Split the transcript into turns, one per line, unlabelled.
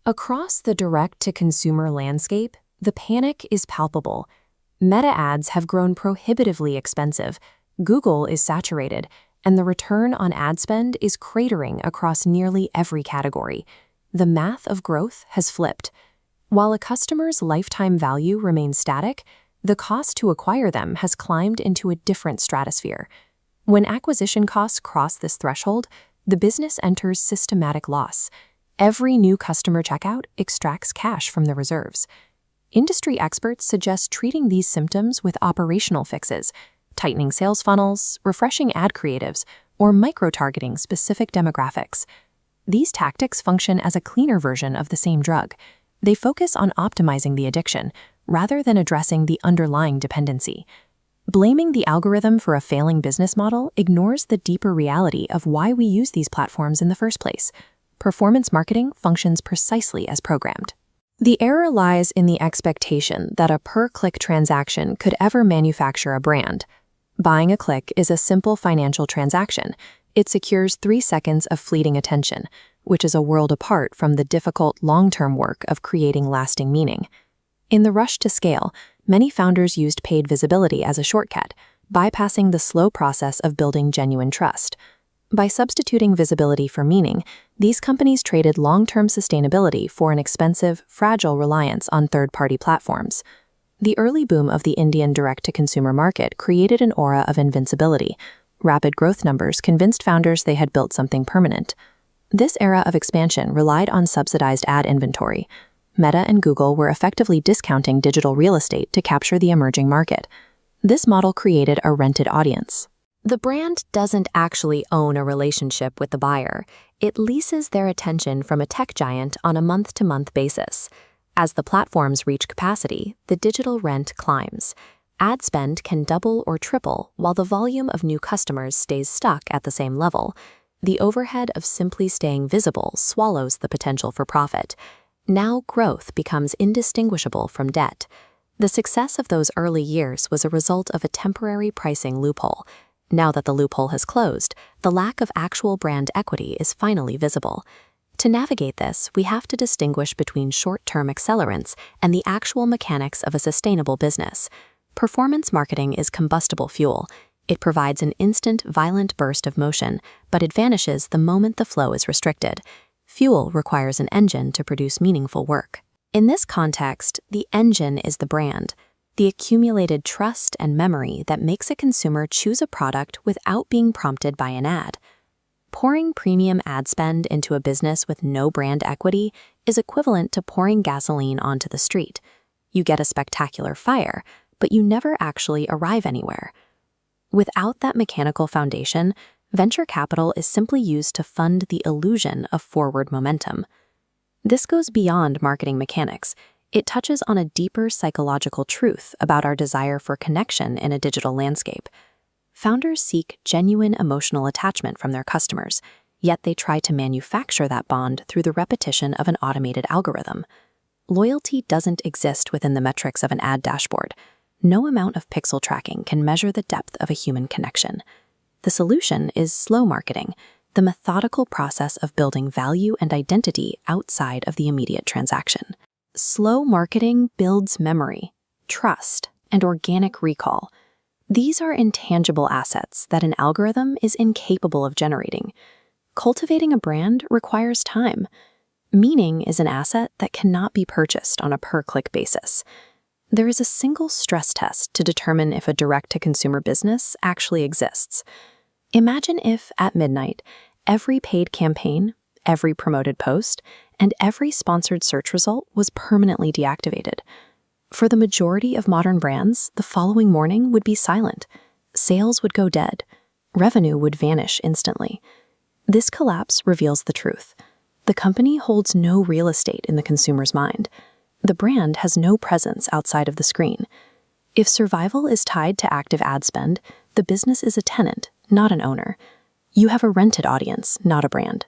Across the direct-to-consumer landscape, the panic is palpable. Meta ads have grown prohibitively expensive, Google is saturated, and the return on ad spend is cratering across nearly every category. The math of growth has flipped. While a customer's lifetime value remains static, the cost to acquire them has climbed into a different stratosphere. When acquisition costs cross this threshold, the business enters systematic loss. Every new customer checkout extracts cash from the reserves. Industry experts suggest treating these symptoms with operational fixes, tightening sales funnels, refreshing ad creatives, or micro-targeting specific demographics. These tactics function as a cleaner version of the same drug. They focus on optimizing the addiction, rather than addressing the underlying dependency. Blaming the algorithm for a failing business model ignores the deeper reality of why we use these platforms in the first place. Performance marketing functions precisely as programmed. The error lies in the expectation that a per-click transaction could ever manufacture a brand. Buying a click is a simple financial transaction. It secures 3 seconds of fleeting attention, which is a world apart from the difficult long-term work of creating lasting meaning. In the rush to scale, many founders used paid visibility as a shortcut, bypassing the slow process of building genuine trust. By substituting visibility for meaning, these companies traded long-term sustainability for an expensive, fragile reliance on third-party platforms. The early boom of the Indian direct-to-consumer market created an aura of invincibility. Rapid growth numbers convinced founders they had built something permanent. This era of expansion relied on subsidized ad inventory. Meta and Google were effectively discounting digital real estate to capture the emerging market. This model created a rented audience. The brand doesn't actually own a relationship with the buyer. It leases their attention from a tech giant on a month-to-month basis. As the platforms reach capacity, the digital rent climbs. Ad spend can double or triple while the volume of new customers stays stuck at the same level. The overhead of simply staying visible swallows the potential for profit. Now growth becomes indistinguishable from debt. The success of those early years was a result of a temporary pricing loophole. Now that the loophole has closed, the lack of actual brand equity is finally visible. To navigate this, we have to distinguish between short-term accelerants and the actual mechanics of a sustainable business. Performance marketing is combustible fuel. It provides an instant, violent burst of motion, but it vanishes the moment the flow is restricted. Fuel requires an engine to produce meaningful work. In this context, the engine is the brand, the accumulated trust and memory that makes a consumer choose a product without being prompted by an ad. Pouring premium ad spend into a business with no brand equity is equivalent to pouring gasoline onto the street. You get a spectacular fire, but you never actually arrive anywhere. Without that mechanical foundation, venture capital is simply used to fund the illusion of forward momentum. This goes beyond marketing mechanics. It touches on a deeper psychological truth about our desire for connection in a digital landscape. Founders seek genuine emotional attachment from their customers, yet they try to manufacture that bond through the repetition of an automated algorithm. Loyalty doesn't exist within the metrics of an ad dashboard. No amount of pixel tracking can measure the depth of a human connection. The solution is slow marketing, the methodical process of building value and identity outside of the immediate transaction. Slow marketing builds memory, trust, and organic recall. These are intangible assets that an algorithm is incapable of generating. Cultivating a brand requires time. Meaning is an asset that cannot be purchased on a per-click basis. There is a single stress test to determine if a direct-to-consumer business actually exists. Imagine if, at midnight, every paid campaign, every promoted post, and every sponsored search result was permanently deactivated. For the majority of modern brands, the following morning would be silent. Sales would go dead. Revenue would vanish instantly. This collapse reveals the truth. The company holds no real estate in the consumer's mind. The brand has no presence outside of the screen. If survival is tied to active ad spend, the business is a tenant, not an owner. You have a rented audience, not a brand.